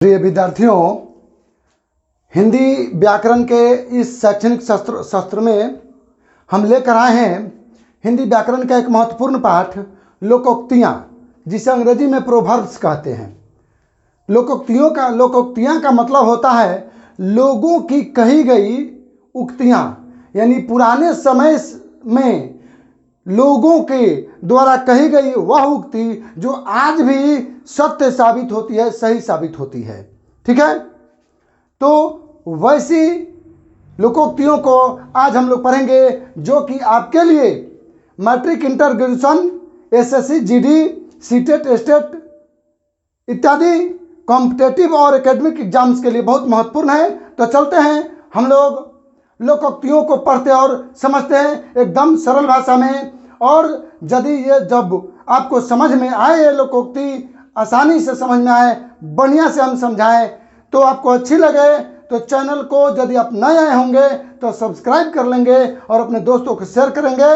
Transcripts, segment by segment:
प्रिय विद्यार्थियों, हिंदी व्याकरण के इस शैक्षणिक सत्र में हम लेकर आए हैं हिंदी व्याकरण का एक महत्वपूर्ण पाठ लोकोक्तियाँ, जिसे अंग्रेजी में प्रोवर्ब्स कहते हैं। लोकोक्तियाँ का मतलब होता है लोगों की कही गई उक्तियाँ, यानी पुराने समय में लोगों के द्वारा कही गई वह उक्ति जो आज भी सत्य साबित होती है, सही साबित होती है। ठीक है, तो वैसी लोकोक्तियों को आज हम लोग पढ़ेंगे, जो कि आपके लिए matric, inter, graduation, SSC, GD, CTET, state इत्यादि कॉम्पिटेटिव और एकेडमिक एग्जाम्स के लिए बहुत महत्वपूर्ण है। तो चलते हैं हम लोग लोकोक्तियों को पढ़ते और समझते हैं एकदम सरल भाषा में। और यदि ये जब आपको समझ में आए, ये लोकोक्ति आसानी से समझ में आए, बढ़िया से हम समझाएं, तो आपको अच्छी लगे तो चैनल को, यदि आप नए आए होंगे तो सब्सक्राइब कर लेंगे और अपने दोस्तों को शेयर करेंगे,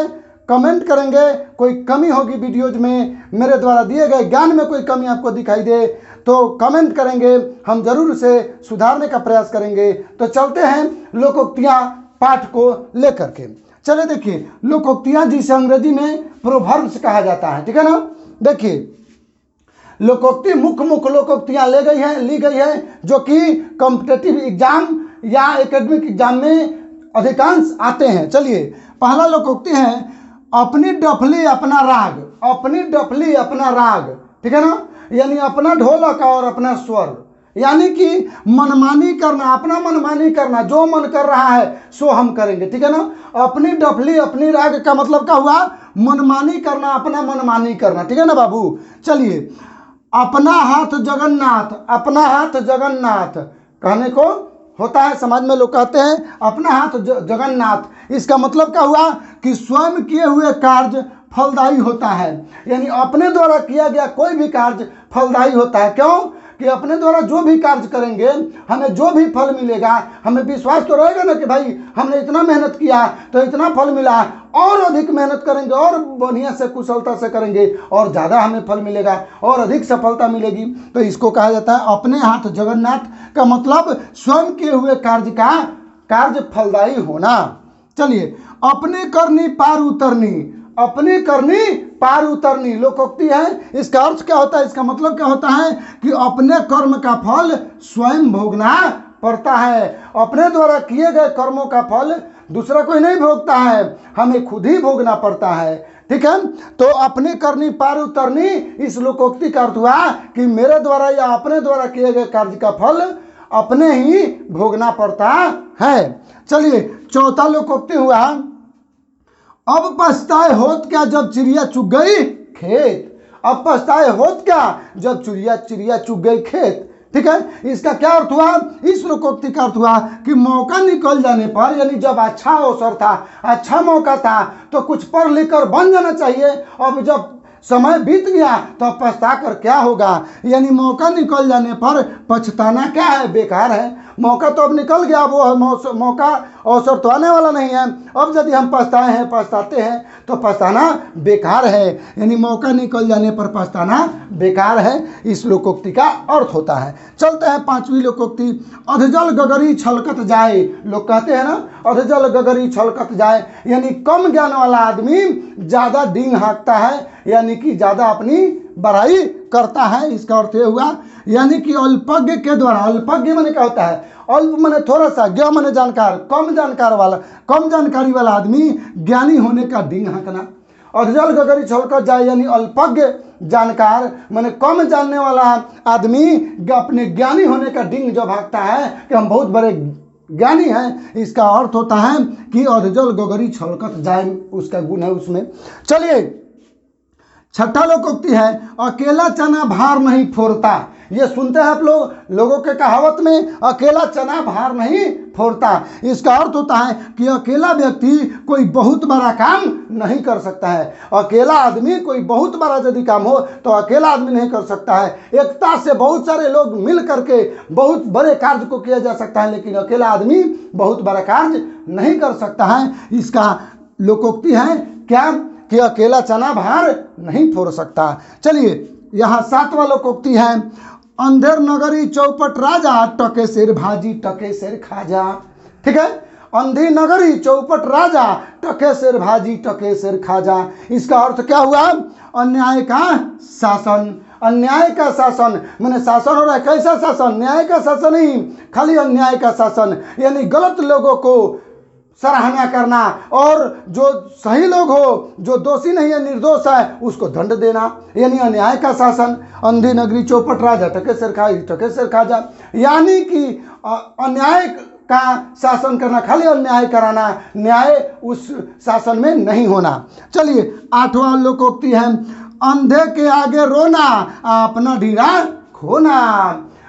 कमेंट करेंगे। कोई कमी होगी वीडियोज में, मेरे द्वारा दिए गए ज्ञान में कोई कमी आपको दिखाई दे तो कमेंट करेंगे, हम जरूर उसे सुधारने का प्रयास करेंगे। तो चलते हैं लोकोक्तियाँ पाठ को लेकर के। चले देखिए, लोकोक्तियाँ जिसे अंग्रेजी में प्रोवर्ब्स कहा जाता है, ठीक है ना। देखिए, लोकोक्ति मुख्य लोकोक्तियाँ ली गई है जो कि कॉम्पिटेटिव एग्जाम या एकेडमिक एग्जाम में अधिकांश आते हैं। चलिए, पहला लोकोक्ति है अपनी डफली अपना राग। अपनी डफली अपना राग, ठीक है ना, यानी अपना ढोलक और अपना स्वर, यानी कि मनमानी करना, अपना मनमानी करना, जो मन कर रहा है सो हम करेंगे, ठीक है ना। अपनी डफली अपनी राग का मतलब क्या हुआ? मनमानी करना, अपना मनमानी करना, ठीक है ना बाबू। चलिए, अपना हाथ जगन्नाथ। अपना हाथ जगन्नाथ कहने को होता है, समाज में लोग कहते हैं अपना हाथ जगन्नाथ। इसका मतलब क्या हुआ कि स्वयं किए हुए कार्य फलदायी होता है, यानी अपने द्वारा किया गया कोई भी कार्य फलदायी होता है। क्यों? कि अपने द्वारा जो भी कार्य करेंगे हमें जो भी फल मिलेगा, हमें विश्वास तो रहेगा ना कि भाई हमने इतना मेहनत किया तो इतना फल मिला, और अधिक मेहनत करेंगे और बढ़िया से कुशलता से करेंगे और ज़्यादा हमें फल मिलेगा और अधिक सफलता मिलेगी। तो इसको कहा जाता है अपने हाथ जगन्नाथ का मतलब स्वयं किए हुए कार्य का कार्य फलदायी होना। चलिए, अपने करनी पार उतरनी। अपनी करनी पार उतरनी लोकोक्ति है। इसका अर्थ क्या होता है? इसका मतलब क्या होता है कि अपने कर्म का फल स्वयं भोगना पड़ता है। अपने द्वारा किए गए कर्मों का फल दूसरा कोई नहीं भोगता है, हमें खुद ही भोगना पड़ता है, ठीक है। तो अपनी करनी पार उतरनी, इस लोकोक्ति का अर्थ हुआ कि मेरे द्वारा या अपने द्वारा किए गए कार्य का फल अपने ही भोगना पड़ता है। चलिए, चौथा लोकोक्ति हुआ अब पछताए होत क्या जब चिड़िया चुग गई खेत। अब पछताए होत क्या जब चिड़िया चुग गई खेत, ठीक है। इसका क्या अर्थ हुआ? इस लोकोक्ति का अर्थ हुआ कि मौका निकल जाने पर, यानी जब अच्छा अवसर था, अच्छा मौका था, तो कुछ पढ़ लिख कर बन जाना चाहिए। अब जब समय बीत गया तो पछता कर क्या होगा? यानी मौका निकल जाने पर पछताना क्या है? बेकार है। मौका तो अब निकल गया, वो मौका अवसर तो आने वाला नहीं है। अब यदि हम पछताते हैं तो पछताना बेकार है, यानी मौका निकल जाने पर पछताना बेकार है, इस लोकोक्ति का अर्थ होता है। चलते हैं पांचवी लोकोक्ति, अधजल गगरी छलकत जाए। लोग कहते हैं ना, अधजल गगरी छलकत जाए, यानी कम ज्ञान वाला आदमी ज़्यादा डींग हाँकता है, यानी कि ज़्यादा अपनी बड़ाई करता है। इसका अर्थ ये हुआ, यानी कि अल्पज्ञ के द्वारा, अल्पज्ञ माने क्या होता है? अल्प माने थोड़ा सा, ज्ञ माने जानकार, कम जानकारी वाला आदमी ज्ञानी होने का डींग हाँकना। अधजल गगरी छलकत जाए, यानी अल्पज्ञ जानकार माने कम जानने वाला आदमी अपने ज्ञानी होने का डींग जब हाँकता है कि हम बहुत बड़े ज्ञानी हैं, इसका अर्थ होता है कि अधजल गगरी छलकत जाए, उसका गुण है उसमें। चलिए, छठा लोकोक्ति है अकेला चना भार नहीं फोड़ता। ये सुनते हैं आप लोगों के कहावत में, अकेला चना भार नहीं फोड़ता। इसका अर्थ होता है कि अकेला व्यक्ति कोई बहुत बड़ा काम नहीं कर सकता है। अकेला आदमी कोई बहुत बड़ा यदि काम हो तो अकेला आदमी नहीं कर सकता है। एकता से बहुत सारे लोग मिल करके बहुत बड़े कार्य को किया जा सकता है, लेकिन अकेला आदमी बहुत बड़ा कार्य नहीं कर सकता है। इसका लोकोक्ति है क्या? कि अकेला चना भार नहीं फोड़ सकता। चलिए, यहाँ सातवां लोकोक्ति है अंधेर नगरी चौपट राजा, टके सिर भाजी टके सिर खाजा। ठीक है, अंधी नगरी चौपट राजा, टके सिर भाजी टके सिर खाजा। इसका अर्थ क्या हुआ? अन्याय का शासन। अन्याय का शासन मैंने शासन हो रहा है, कैसा शासन? न्याय का शासन नहीं, खाली अन्याय का शासन, यानी गलत लोगों को सराहना करना और जो सही लोग हो, जो दोषी नहीं है, निर्दोष है, उसको दंड देना, यानी अन्याय का शासन। अंधी नगरी चौपट राजा, टके सिर खाई टके सिर खाजा, यानी कि अन्याय का शासन करना, खाली अन्याय कराना, न्याय उस शासन में नहीं होना। चलिए 8वां लोकोक्ति है, अंधे के आगे रोना अपना ढीला खोना।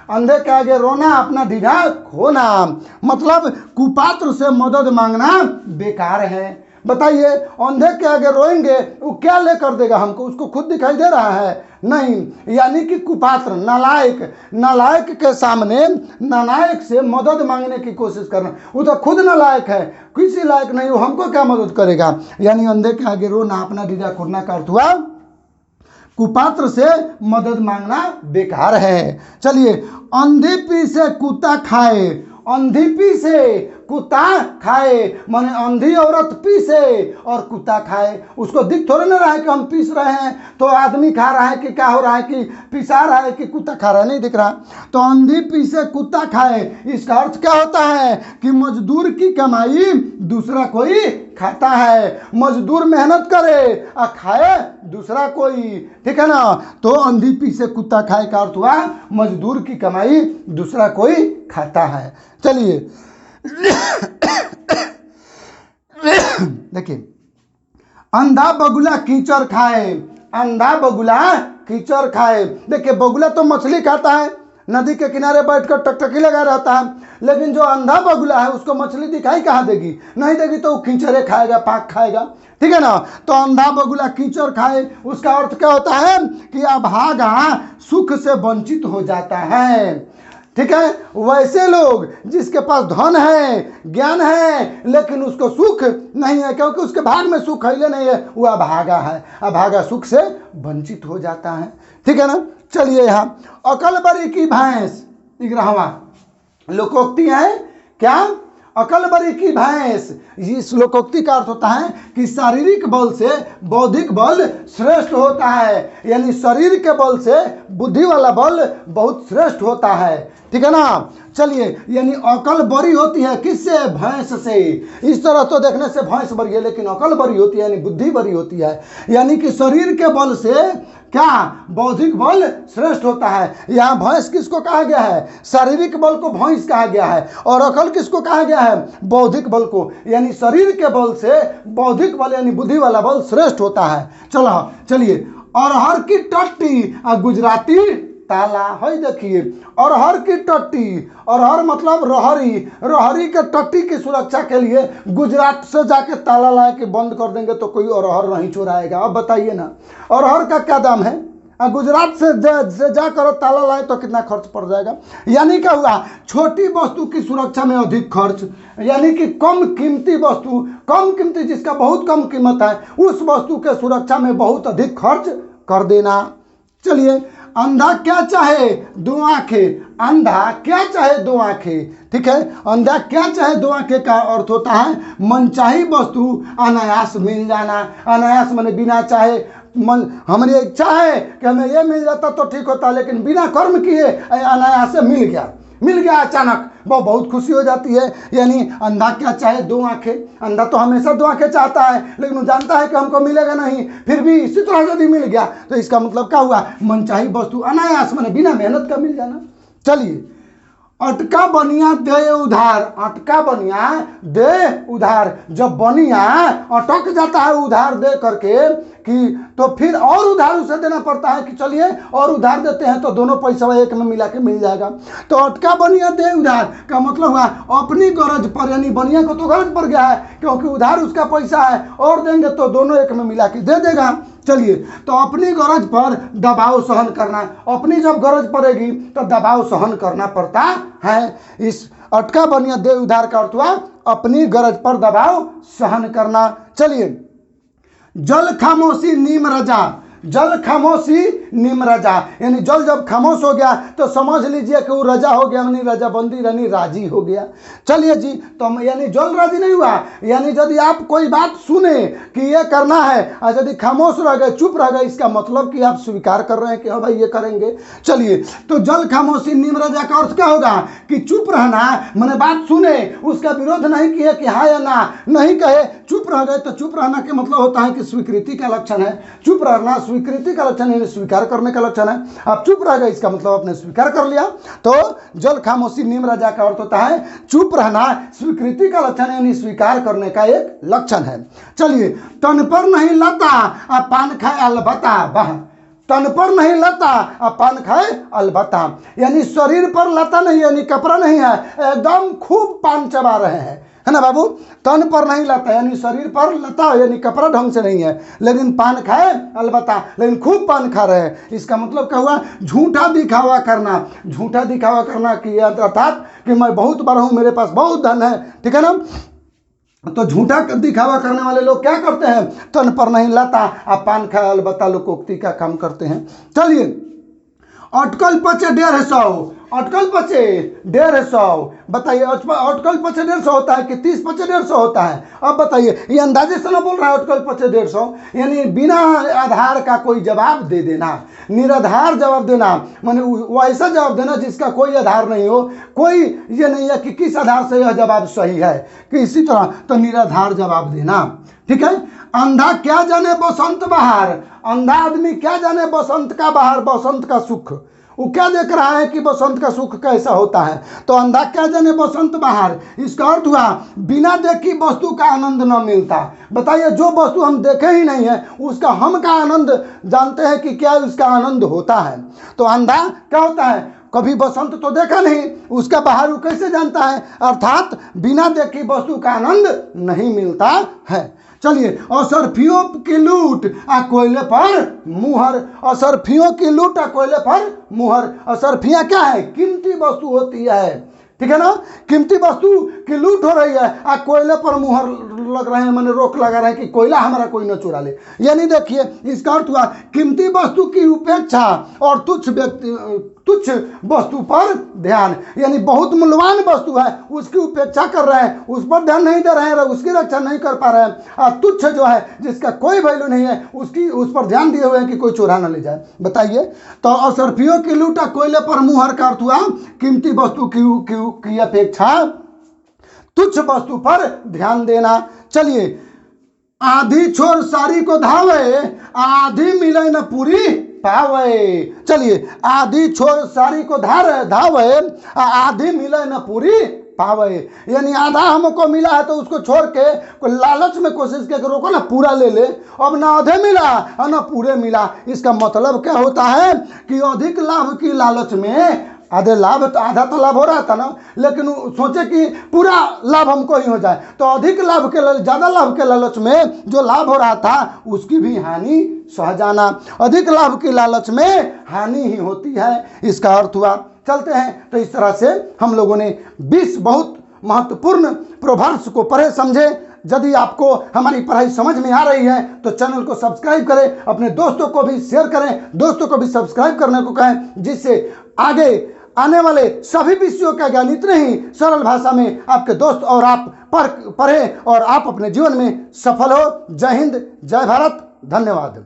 अंधे के आगे रोना अपना ढीला खोना, मतलब कुपात्र से मदद मांगना बेकार है। बताइए, अंधे के आगे रोएंगे वो क्या लेकर देगा हमको? उसको खुद दिखाई दे रहा है? नहीं। यानी कि कुपात्र, नालायक के सामने नालायक से मदद मांगने की कोशिश करना। वो तो खुद नालायक है, किसी लायक नहीं, वो हमको क्या मदद करेगा? यानी अंधे के आगे रोना अपना ढीला खोलना का अर्थ हुआ कुपात्र से मदद मांगना बेकार है। चलिए, अंधी पी से कुत्ता खाए, अंधी पी से कुत्ता खाए, माने अंधी औरत पीसे और कुत्ता खाए। उसको दिख थोड़ा ना रहा है कि हम पीस रहे हैं तो आदमी खा रहा है कि क्या हो रहा है, कि पिसा रहा है कि कुत्ता खा रहा है, नहीं दिख रहा। तो अंधी पीसे कुत्ता खाए, इसका अर्थ क्या होता है कि मजदूर की कमाई दूसरा कोई खाता है। मजदूर मेहनत करे और खाए दूसरा कोई, ठीक है ना। तो अंधी पीसे कुत्ता खाए का अर्थ हुआ मजदूर की कमाई दूसरा कोई खाता है। चलिए देखिए, अंधा बगुला कीचड़ खाए, अंधा बगुला कीचड़ खाए। देखिए, बगुला तो मछली खाता है, नदी के किनारे बैठकर टकटकी लगा रहता है, लेकिन जो अंधा बगुला है उसको मछली दिखाई कहाँ देगी? नहीं देगी, तो वो कीचड़े खाएगा, पाक खाएगा, ठीक है ना। तो अंधा बगुला कीचड़ खाए, उसका अर्थ क्या होता है कि अभागा सुख से वंचित हो जाता है, ठीक है। वैसे लोग जिसके पास धन है, ज्ञान है, लेकिन उसको सुख नहीं है, क्योंकि उसके भाग में सुख है नहीं है, वो अभागा है, अभागा सुख से वंचित हो जाता है, ठीक है ना। चलिए, यहाँ अकलबरी की भैंस, 11वां लोकोक्ति है क्या? अकलबरी की भैंस। इस लोकोक्ति का अर्थ होता है कि शारीरिक बल से बौद्धिक बल श्रेष्ठ होता है, यानी शरीर के बल से बुद्धि वाला बल बहुत श्रेष्ठ होता है, ठीक है ना। चलिए, यानी अकल बड़ी होती है किससे? भैंस से। इस तरह तो देखने से भैंस बड़ी है, लेकिन अकल बड़ी होती है यानी बुद्धि बड़ी होती है, यानी कि शरीर के बल से क्या? बौद्धिक बल श्रेष्ठ होता है। यहाँ भैंस किसको कहा गया है? शारीरिक बल को भैंस कहा गया है, और अकल किसको कहा गया है? बौद्धिक बल को, यानी शरीर के बल से बौद्धिक बल यानी बुद्धि वाला बल श्रेष्ठ होता है। चलिए, अरहर की टट्टी और गुजराती ताला है। देखिए, अरहर की टट्टी, अरहर मतलब रहरी, रहरी के टट्टी की सुरक्षा के लिए गुजरात से जाके ताला ला के बंद कर देंगे तो कोई अरहर नहीं चुराएगा। अब बताइए ना, अरहर का क्या दाम है? गुजरात से जाकर ताला लाए तो कितना खर्च पड़ जाएगा? यानी क्या हुआ? छोटी वस्तु की सुरक्षा में अधिक खर्च, यानी कि कम कीमती वस्तु, कम कीमती जिसका बहुत कम कीमत है, उस वस्तु के सुरक्षा में बहुत अधिक खर्च कर देना। चलिए, अंधा क्या चाहे? 2 आंखें। अंधा क्या चाहे? 2 आंखें, ठीक है। अंधा क्या चाहे? 2 आंखें का अर्थ होता है मनचाही वस्तु अनायास मिल जाना। अनायास माने बिना चाहे, मन हमारी इच्छा है कि हमें ये मिल जाता तो ठीक होता, लेकिन बिना कर्म किए अनायास से मिल गया अचानक, वो बहुत खुशी हो जाती है। यानी अंधा क्या चाहे? 2 आंखें। अंधा तो हमेशा 2 आंखें चाहता है, लेकिन वो जानता है कि हमको मिलेगा नहीं, फिर भी इसी तरह यदि मिल गया तो इसका मतलब क्या हुआ? मनचाही वस्तु अनायास माने बिना मेहनत का मिल जाना। चलिए, अटका बनिया दे उधार। अटका बनिया दे उधार, जब बनिया अटक जाता है उधार दे करके कि तो फिर और उधार उसे देना पड़ता है कि चलिए और उधार देते हैं तो दोनों पैसा एक में मिला के मिल जाएगा। तो अटका बनिया दे उधार का मतलब हुआ अपनी गरज पर, यानी बनिया को तो गरज पड़ गया है क्योंकि उधार उसका पैसा है, और देंगे तो दोनों एक में मिला के दे देगा। चलिए, तो अपनी गरज पर दबाव सहन करना, अपनी जब गरज पड़ेगी तो दबाव सहन करना पड़ता है। इस अटका बनिया दे उधार का अर्थ हुआ अपनी गरज पर दबाव सहन करना। चलिए, जल खामोशी नीम रजा। जल खामोशी निम रजा, यानी जल जब खामोश हो गया तो समझ लीजिए कि वो रजा हो गया, यानी रजाबंदी यानी राजी हो गया। चलिए जी, तो यानी जल राजी नहीं हुआ, यानी यदि आप कोई बात सुने कि ये करना है और यदि खामोश रह गए, चुप रह गए, इसका मतलब कि आप स्वीकार कर रहे हैं कि हाँ भाई ये करेंगे। चलिए, तो जल खामोशी निम रजा का अर्थ क्या होगा कि चुप रहना, मैंने बात सुने, उसका विरोध नहीं किया कि हाँ या ना, नहीं कहे, चुप रह गए, तो चुप रहना के मतलब होता है कि स्वीकृति का लक्षण है। चुप रहना स्वीकृति का लक्षण है, स्वीकार करने का लक्षण है। आप चुप रह गए, इसका मतलब आपने स्वीकार कर लिया। तो जल खामोशी निम रजा का अर्थ होता है चुप रहना स्वीकृति का लक्षण है, यानी स्वीकार करने का एक लक्षण है। चलिए, तन पर नहीं लता आ पान खाए अलबत्ता, वाह, तन पर नहीं लता आ पान खाए अलबत्ता, यानी शरीर पर लता नहीं, यानी कपड़ा नहीं है, एकदम खूब पान चबा रहे हैं, है ना बाबू। तन पर नहीं लता यानी शरीर पर लता यानी कपड़ा ढंग से नहीं है, लेकिन पान खाए अलबत्ता, लेकिन खूब पान खा रहे हैं। इसका मतलब क्या हुआ, झूठा दिखावा करना, झूठा दिखावा करना कि अर्थात कि मैं बहुत बड़ा हूँ, मेरे पास बहुत धन है, ठीक है ना। तो झूठा दिखावा करने वाले लोग क्या करते हैं, तन पर नहीं लता आप पान खाए अलबत्ता लोकोक्ति का काम करते हैं। चलिए, अटकल पचे 150, अटकल पचे 150, बताइए अटकल पचे 150 होता है कि 30 पचे 150 होता है। अब बताइए, ये अंदाजे से ना बोल रहा है अटकल पचे 150, यानी बिना आधार का कोई जवाब दे देना, निराधार जवाब देना, माने वैसा जवाब देना जिसका कोई आधार नहीं हो, कोई ये नहीं है कि किस आधार से यह जवाब सही है, कि इसी तरह तो निराधार जवाब देना, ठीक है। अंधा क्या जाने बसंत बहार, अंधा आदमी क्या जाने बसंत का बहार, बसंत का सुख, वो क्या देख रहा है कि बसंत का सुख कैसा होता है। तो अंधा क्या जाने बसंत बहार, इसका अर्थ हुआ बिना देखी वस्तु का आनंद न मिलता। बताइए, जो वस्तु हम देखे ही नहीं है उसका हम का आनंद जानते हैं कि क्या उसका आनंद होता है। तो अंधा क्या होता है, कभी बसंत तो देखा नहीं, उसका बहार वो कैसे जानता है, अर्थात बिना देखी वस्तु का आनंद नहीं मिलता है। चलिए, असरफियों की लूट आ कोयले पर मुहर, असरफियों की लूट आ कोयले पर मुहर, असरफियाँ क्या है, कीमती वस्तु होती है, ठीक है ना, कीमती वस्तु की लूट हो रही है, आ कोयले पर मुहर लग रहे हैं, मैंने रोक लगा रहे हैं कि कोयला हमारा कोई न चुरा ले। यानी देखिए, इसका अर्थ हुआ कीमती वस्तु की उपेक्षा और तुच्छ वस्तु पर ध्यान, यानी बहुत मूल्यवान वस्तु है उसकी उपेक्षा कर रहे हैं, उस पर ध्यान नहीं दे रहे हैं, उसकी रक्षा नहीं कर पा रहे हैं, और तुच्छ जो है जिसका कोई वैल्यू नहीं है उसकी उस पर ध्यान दिए हुए हैं कि कोई चुरा ना ले जाए। बताइए, तो असरफियों की लूट कोयले पर मुहर का अर्थ हुआ कीमती वस्तु की अपेक्षा तुच्छ वस्तु पर ध्यान देना। चलिए, आधी छोर सारी को धावे आधी मिले न पूरी पावे, चलिए, आधी छोर सारी को धावे आधी मिले न पूरी पावे, यानी आधा हमको मिला है तो उसको छोड़ के लालच में कोशिश के रोको ना पूरा ले ले, अब ना आधे मिला और ना पूरे मिला। इसका मतलब क्या होता है कि अधिक लाभ की लालच में, आधे लाभ तो आधा तो लाभ हो रहा था ना, लेकिन सोचे कि पूरा लाभ हमको ही हो जाए, तो अधिक लाभ के ज़्यादा लाभ के लालच में जो लाभ हो रहा था उसकी भी हानि सह जाना, अधिक लाभ की लालच में हानि ही होती है, इसका अर्थ हुआ। चलते हैं, तो इस तरह से हम लोगों ने 20 बहुत महत्वपूर्ण प्रोवर्ब्स को पढ़े समझे। यदि आपको हमारी पढ़ाई समझ में आ रही है तो चैनल को सब्सक्राइब करें, अपने दोस्तों को भी शेयर करें, दोस्तों को भी सब्सक्राइब करने को कहें, जिससे आगे आने वाले सभी विषयों का ज्ञान इतने ही सरल भाषा में आपके दोस्त और आप पढ़ें और आप अपने जीवन में सफल हो। जय हिंद, जय भारत, धन्यवाद।